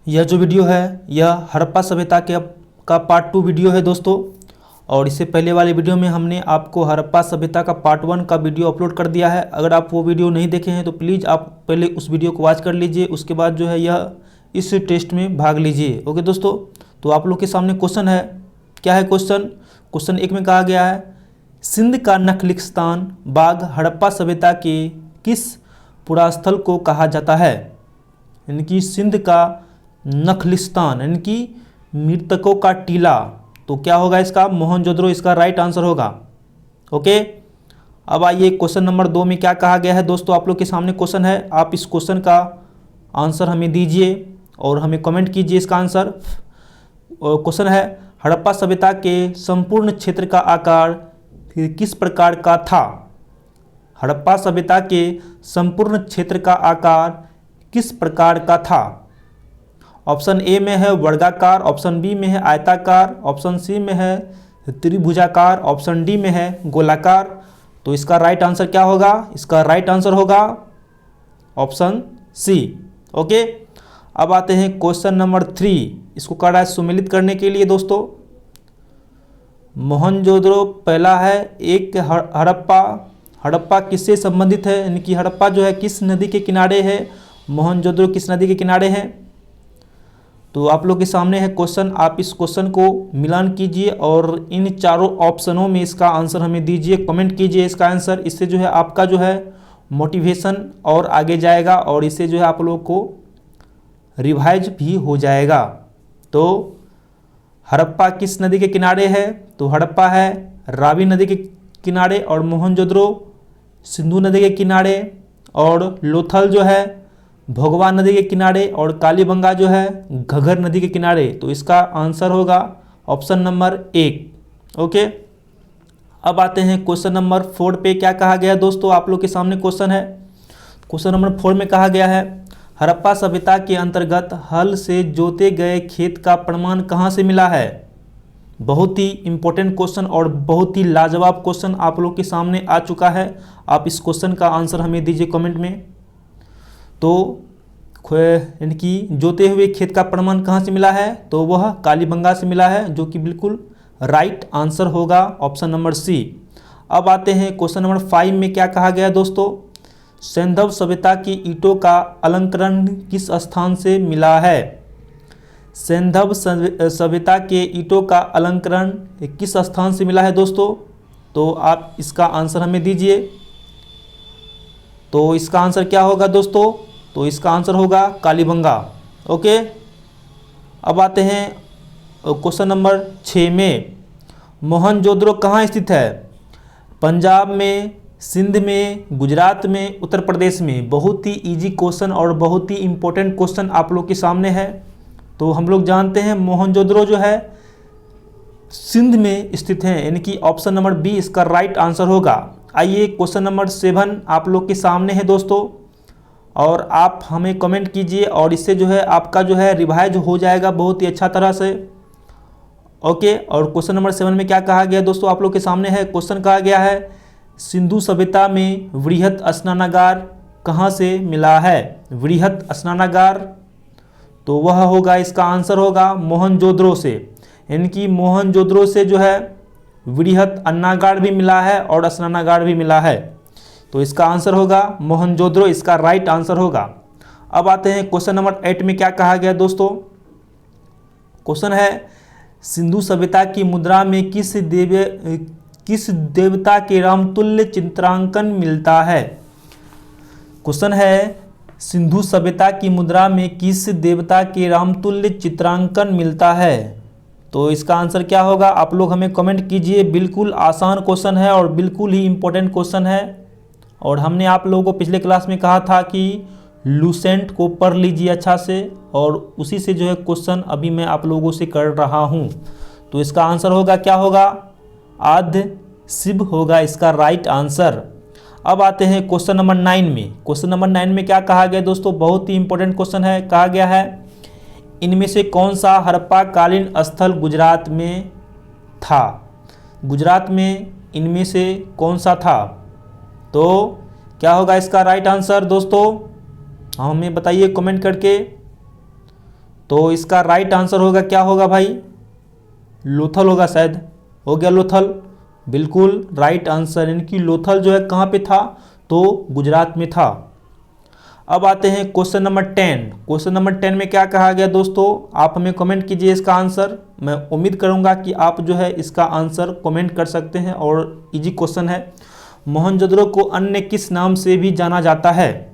यह जो वीडियो है यह हड़प्पा सभ्यता के का पार्ट 2 वीडियो है दोस्तों। और इससे पहले वाले वीडियो में हमने आपको हड़प्पा सभ्यता का पार्ट 1 का वीडियो अपलोड कर दिया है। अगर आप वो वीडियो नहीं देखे हैं तो प्लीज़ आप पहले उस वीडियो को वॉच कर लीजिए, उसके बाद जो है यह इस टेस्ट में भाग लीजिए। ओके दोस्तों, तो आप लोग के सामने क्वेश्चन है। क्या है क्वेश्चन 1 में कहा गया है, सिंध का नखलिस्तान बाग हड़प्पा सभ्यता के किस पुरास्थल को कहा जाता है। यानी कि सिंध का नखलिस्तान यानी कि मृतकों का टीला, तो क्या होगा इसका, मोहनजोदड़ो इसका राइट आंसर होगा। ओके, अब आइए क्वेश्चन नंबर 2 में क्या कहा गया है दोस्तों। आप लोग के सामने क्वेश्चन है, आप इस क्वेश्चन का आंसर हमें दीजिए और हमें कमेंट कीजिए इसका आंसर। क्वेश्चन है, हड़प्पा सभ्यता के संपूर्ण क्षेत्र का आकार किस प्रकार का था। हड़प्पा सभ्यता के संपूर्ण क्षेत्र का आकार किस प्रकार का था। ऑप्शन ए में है वर्गाकार, ऑप्शन बी में है आयताकार, ऑप्शन सी में है त्रिभुजाकार, ऑप्शन डी में है गोलाकार। तो इसका राइट आंसर क्या होगा, इसका राइट आंसर होगा ऑप्शन सी। ओके, अब आते हैं क्वेश्चन नंबर 3। इसको कर रहा है सुमेलित करने के लिए दोस्तों। मोहनजोदड़ो पहला है, एक हड़प्पा किससे संबंधित है, यानी कि हड़प्पा जो है किस नदी के किनारे है, मोहनजोदड़ो किस नदी के किनारे हैं। तो आप लोग के सामने है क्वेश्चन, आप इस क्वेश्चन को मिलान कीजिए और इन चारों ऑप्शनों में इसका आंसर हमें दीजिए, कमेंट कीजिए इसका आंसर। इससे जो है आपका जो है मोटिवेशन और आगे जाएगा और इससे जो है आप लोग को रिवाइज भी हो जाएगा। तो हड़प्पा किस नदी के किनारे है, तो हड़प्पा है रावी नदी के किनारे और मोहनजोदड़ो सिंधु नदी के किनारे और लोथल जो है भोगवा नदी के किनारे और कालीबंगा जो है घग्गर नदी के किनारे। तो इसका आंसर होगा ऑप्शन नंबर 1। ओके, अब आते हैं क्वेश्चन नंबर 4 पे। क्या कहा गया दोस्तों, आप लोग के सामने क्वेश्चन है। क्वेश्चन नंबर 4 में कहा गया है, हड़प्पा सभ्यता के अंतर्गत हल से जोते गए खेत का प्रमाण कहाँ से मिला है। बहुत ही इंपॉर्टेंट क्वेश्चन और बहुत ही लाजवाब क्वेश्चन आप लोग के सामने आ चुका है। आप इस क्वेश्चन का आंसर हमें दीजिए कमेंट में। तो यानी कि जोते हुए खेत का प्रमाण कहाँ से मिला है, तो वह कालीबंगा से मिला है, जो कि बिल्कुल राइट आंसर होगा ऑप्शन नंबर सी। अब आते हैं क्वेश्चन नंबर 5 में। क्या कहा गया दोस्तों, सैंधव सभ्यता की ईंटों का अलंकरण किस स्थान से मिला है। सैंधव सभ्यता के ईंटों का अलंकरण किस स्थान से मिला है दोस्तों। तो आप इसका आंसर हमें दीजिए। तो इसका आंसर क्या होगा दोस्तों, तो इसका आंसर होगा कालीबंगा। ओके, अब आते हैं क्वेश्चन नंबर 6 में। मोहनजोदड़ो कहाँ स्थित है, पंजाब में, सिंध में, गुजरात में, उत्तर प्रदेश में। बहुत ही इजी क्वेश्चन और बहुत ही इम्पोर्टेंट क्वेश्चन आप लोग के सामने है। तो हम लोग जानते हैं मोहनजोदड़ो जो है सिंध में स्थित है, यानी कि ऑप्शन नंबर बी इसका राइट आंसर होगा। आइए क्वेश्चन नंबर 7 आप लोग के सामने है दोस्तों, और आप हमें कमेंट कीजिए और इससे जो है आपका जो है रिवाइज हो जाएगा बहुत ही अच्छा तरह से। ओके, और क्वेश्चन नंबर 7 में क्या कहा गया दोस्तों, आप लोग के सामने है क्वेश्चन। कहा गया है, सिंधु सभ्यता में वृहत स्नानागार कहाँ से मिला है। वृहत स्नानागार, तो वह होगा, इसका आंसर होगा मोहनजोदड़ो से। यानी कि मोहनजोदड़ो से जो है वृहत अन्नागार भी मिला है और स्नानागार भी मिला है। तो इसका आंसर होगा मोहनजोदड़ो, इसका राइट आंसर होगा। अब आते हैं क्वेश्चन नंबर 8 में। क्या कहा गया दोस्तों, क्वेश्चन है, सिंधु सभ्यता की मुद्रा में किस देवता के रामतुल्य चित्रांकन मिलता है। क्वेश्चन है, सिंधु सभ्यता की मुद्रा में किस देवता के रामतुल्य चित्रांकन मिलता है। तो इसका आंसर क्या होगा, आप लोग हमें कमेंट कीजिए। बिल्कुल आसान क्वेश्चन है और बिल्कुल ही इम्पोर्टेंट क्वेश्चन है। और हमने आप लोगों को पिछले क्लास में कहा था कि लूसेंट को पढ़ लीजिए अच्छा से, और उसी से जो है क्वेश्चन अभी मैं आप लोगों से कर रहा हूँ। तो इसका आंसर होगा, क्या होगा, आद्य शिव होगा इसका राइट आंसर। अब आते हैं क्वेश्चन नंबर 9 में। क्वेश्चन नंबर 9 में क्या कहा गया दोस्तों, बहुत ही इंपॉर्टेंट क्वेश्चन है। कहा गया है, इनमें से कौन सा हड़प्पा कालीन स्थल गुजरात में था। गुजरात में इनमें से कौन सा था। तो क्या होगा इसका राइट आंसर दोस्तों, हमें बताइए कमेंट करके। तो इसका राइट आंसर होगा, क्या होगा भाई, लोथल होगा शायद। हो गया लोथल, बिल्कुल राइट आंसर। यानी कि लोथल जो है कहाँ पे था, तो गुजरात में था। अब आते हैं क्वेश्चन नंबर 10। क्वेश्चन नंबर 10 में क्या कहा गया दोस्तों, आप हमें कमेंट कीजिए इसका आंसर। मैं उम्मीद करूंगा कि आप जो है इसका आंसर कमेंट कर सकते हैं और इजी क्वेश्चन है। मोहनजोदड़ो को अन्य किस नाम से भी जाना जाता है।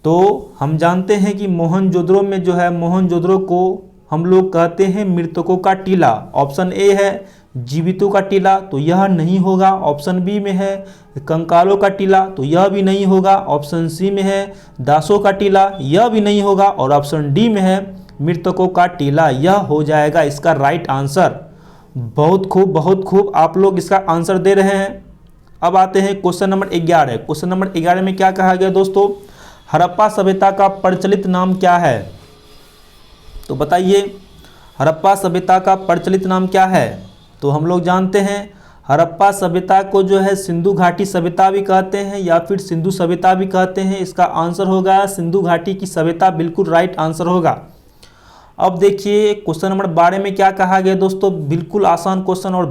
तो हम जानते हैं कि मोहनजोदड़ो में जो है, मोहनजोदड़ो को हम लोग कहते हैं मृतकों का टीला। ऑप्शन ए है जीवितों का टीला, तो यह नहीं होगा। ऑप्शन बी में है कंकालों का टीला, तो यह भी नहीं होगा। ऑप्शन सी में है दासों का टीला, यह भी नहीं होगा। और ऑप्शन डी में है मृतकों का टीला, यह हो जाएगा इसका राइट आंसर। बहुत खूब, बहुत खूब, आप लोग इसका आंसर दे रहे हैं। अब आते हैं क्वेश्चन नंबर 11। क्वेश्चन नंबर 11 में क्या कहा गया दोस्तों, हड़प्पा सभ्यता का प्रचलित नाम क्या है। तो बताइए हड़प्पा सभ्यता का प्रचलित नाम क्या है। तो हम लोग जानते हैं हड़प्पा सभ्यता को जो है सिंधु घाटी सभ्यता भी कहते हैं या फिर सिंधु सभ्यता भी कहते हैं। इसका आंसर होगा सिंधु घाटी की सभ्यता, बिल्कुल राइट आंसर होगा। अब देखिए क्वेश्चन नंबर 12 में क्या कहा गया दोस्तों, बिल्कुल आसान क्वेश्चन और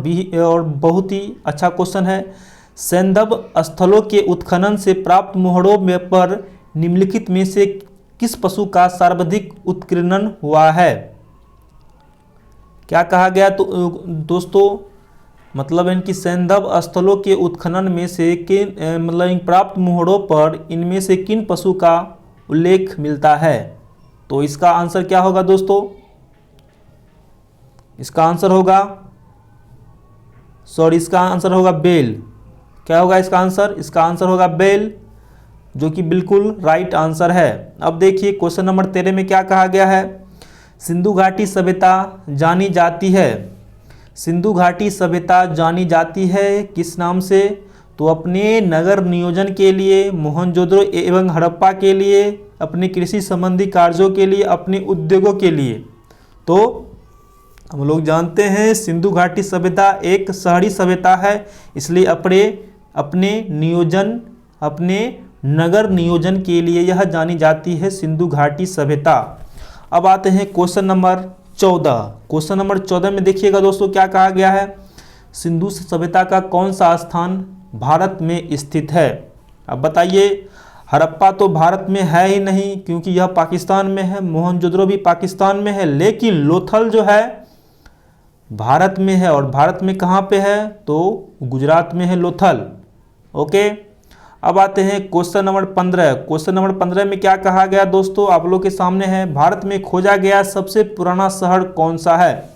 बहुत ही अच्छा क्वेश्चन है। सैंधव स्थलों के उत्खनन से प्राप्त मोहरों में पर निम्नलिखित में से किस पशु का सर्वाधिक उत्कीर्णन हुआ है। क्या कहा गया तो दोस्तों, मतलब इनकी सैंधव स्थलों के उत्खनन में से किन मतलब इन प्राप्त मोहरों पर इनमें से किन पशु का उल्लेख मिलता है। तो इसका आंसर क्या होगा दोस्तों, इसका आंसर होगा बेल। क्या होगा इसका आंसर, इसका आंसर होगा बेल, जो कि बिल्कुल राइट आंसर है। अब देखिए क्वेश्चन नंबर 13 में क्या कहा गया है, सिंधु घाटी सभ्यता जानी जाती है। सिंधु घाटी सभ्यता जानी जाती है किस नाम से, तो अपने नगर नियोजन के लिए, मोहनजोदड़ो एवं हड़प्पा के लिए, अपने कृषि संबंधी कार्यों के लिए, अपने उद्योगों के लिए। तो हम लोग जानते हैं सिंधु घाटी सभ्यता एक शहरी सभ्यता है, इसलिए अपने नगर नियोजन के लिए यह जानी जाती है सिंधु घाटी सभ्यता। अब आते हैं क्वेश्चन नंबर 14। क्वेश्चन नंबर 14 में देखिएगा दोस्तों क्या कहा गया है, सिंधु सभ्यता का कौन सा स्थान भारत में स्थित है। अब बताइए, हड़प्पा तो भारत में है ही नहीं क्योंकि यह पाकिस्तान में है, मोहनजोदड़ो भी पाकिस्तान में है, लेकिन लोथल जो है भारत में है। और भारत में कहाँ पे है, तो गुजरात में है लोथल। ओके, अब आते हैं क्वेश्चन नंबर 15। क्वेश्चन नंबर 15 में क्या कहा गया दोस्तों, आप लोग के सामने है, भारत में खोजा गया सबसे पुराना शहर कौन सा है।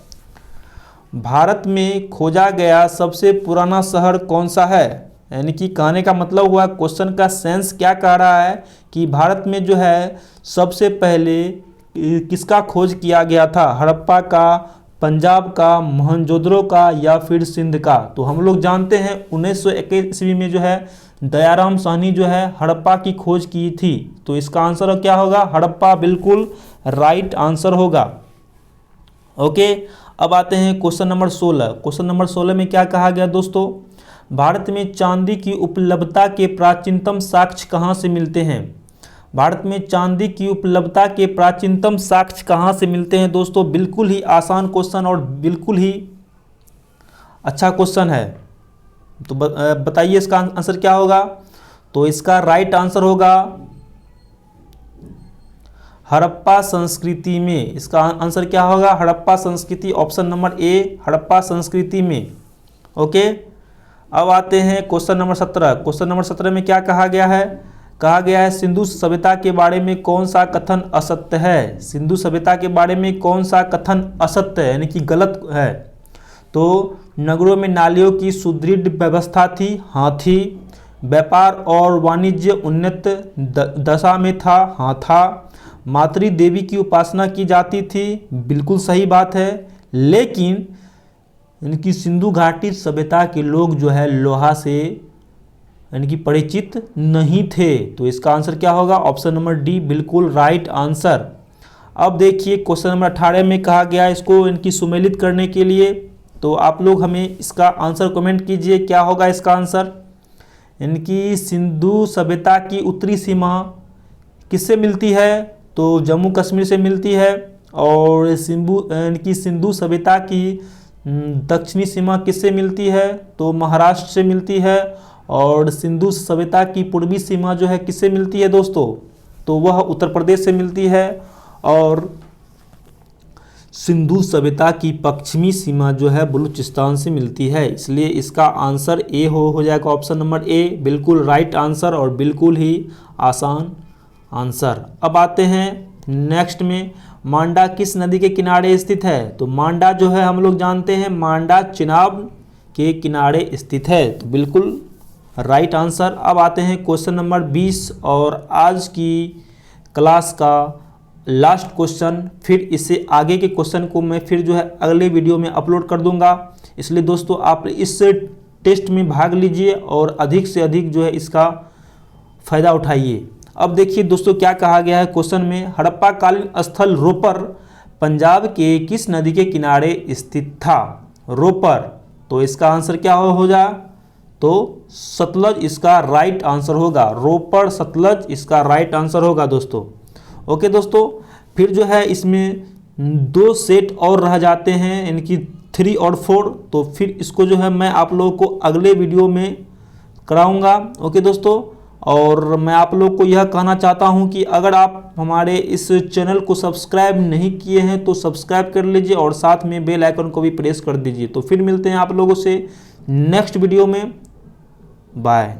भारत में खोजा गया सबसे पुराना शहर कौन सा है। यानी कि कहने का मतलब हुआ, क्वेश्चन का सेंस क्या कह रहा है कि भारत में जो है सबसे पहले किसका खोज किया गया था, हड़प्पा का, पंजाब का, मोहनजोदड़ो का या फिर सिंध का। तो हम लोग जानते हैं 1921 ईस्वी में जो है दयाराम साहनी जो है हड़प्पा की खोज की थी। तो इसका आंसर क्या होगा, हड़प्पा, बिल्कुल राइट आंसर होगा। ओके, अब आते हैं क्वेश्चन नंबर 16। क्वेश्चन नंबर 16 में क्या कहा गया दोस्तों, भारत में चांदी की उपलब्धता के प्राचीनतम साक्ष्य कहाँ से मिलते हैं। भारत में चांदी की उपलब्धता के प्राचीनतम साक्ष्य कहाँ से मिलते हैं दोस्तों। बिल्कुल ही आसान क्वेश्चन और बिल्कुल ही अच्छा क्वेश्चन है। तो बताइए इसका आंसर क्या होगा। तो इसका राइट आंसर होगा हड़प्पा संस्कृति में। इसका आंसर क्या होगा, हड़प्पा संस्कृति, ऑप्शन नंबर ए, हड़प्पा संस्कृति में। ओके, अब आते हैं क्वेश्चन नंबर 17। क्वेश्चन नंबर 17 में क्या कहा गया है, सिंधु सभ्यता के बारे में कौन सा कथन असत्य है। सिंधु सभ्यता के बारे में कौन सा कथन असत्य है, यानी कि गलत है। तो नगरों में नालियों की सुदृढ़ व्यवस्था थी, हाँ थी। व्यापार और वाणिज्य उन्नत दशा में था, हाँ था। मातृ देवी की उपासना की जाती थी, बिल्कुल सही बात है। लेकिन इनकी सिंधु घाटी सभ्यता के लोग जो है लोहा से यानी कि परिचित नहीं थे। तो इसका आंसर क्या होगा, ऑप्शन नंबर डी, बिल्कुल राइट आंसर। अब देखिए क्वेश्चन नंबर 18 में कहा गया इसको इनकी सुमेलित करने के लिए। तो आप लोग हमें इसका आंसर कमेंट कीजिए, क्या होगा इसका आंसर। इनकी सिंधु सभ्यता की उत्तरी सीमा किससे मिलती है, तो जम्मू कश्मीर से मिलती है। और सिंधु सभ्यता की दक्षिणी सीमा किससे मिलती है? तो महाराष्ट्र से मिलती है। और सिंधु सभ्यता की पूर्वी सीमा जो है किससे मिलती है दोस्तों? तो वह उत्तर प्रदेश से मिलती है। और सिंधु सभ्यता की पश्चिमी सीमा जो है बलूचिस्तान से मिलती है। इसलिए इसका आंसर ए हो जाएगा, ऑप्शन नंबर ए बिल्कुल राइट आंसर और बिल्कुल ही आसान आंसर। अब आते हैं नेक्स्ट में, मांडा किस नदी के किनारे स्थित है? तो मांडा जो है हम लोग जानते हैं मांडा चिनाब के किनारे स्थित है, तो बिल्कुल राइट आंसर। अब आते हैं क्वेश्चन नंबर 20 और आज की क्लास का लास्ट क्वेश्चन। फिर इससे आगे के क्वेश्चन को मैं फिर जो है अगले वीडियो में अपलोड कर दूंगा। इसलिए दोस्तों आप इस टेस्ट में भाग लीजिए और अधिक से अधिक जो है इसका फ़ायदा उठाइए। अब देखिए दोस्तों क्या कहा गया है क्वेश्चन में, हड़प्पा कालीन स्थल रोपर पंजाब के किस नदी के किनारे स्थित था? रोपर, तो इसका आंसर क्या हो जाए? तो सतलज इसका राइट आंसर होगा। रोपर सतलज इसका राइट आंसर होगा दोस्तों। ओके दोस्तों, फिर जो है इसमें 2 सेट और रह जाते हैं, इनकी 3 और 4, तो फिर इसको जो है मैं आप लोगों को अगले वीडियो में कराऊंगा। ओके दोस्तों, और मैं आप लोग को यह कहना चाहता हूं कि अगर आप हमारे इस चैनल को सब्सक्राइब नहीं किए हैं तो सब्सक्राइब कर लीजिए और साथ में बेल आइकन को भी प्रेस कर दीजिए। तो फिर मिलते हैं आप लोगों से नेक्स्ट वीडियो में। बाय।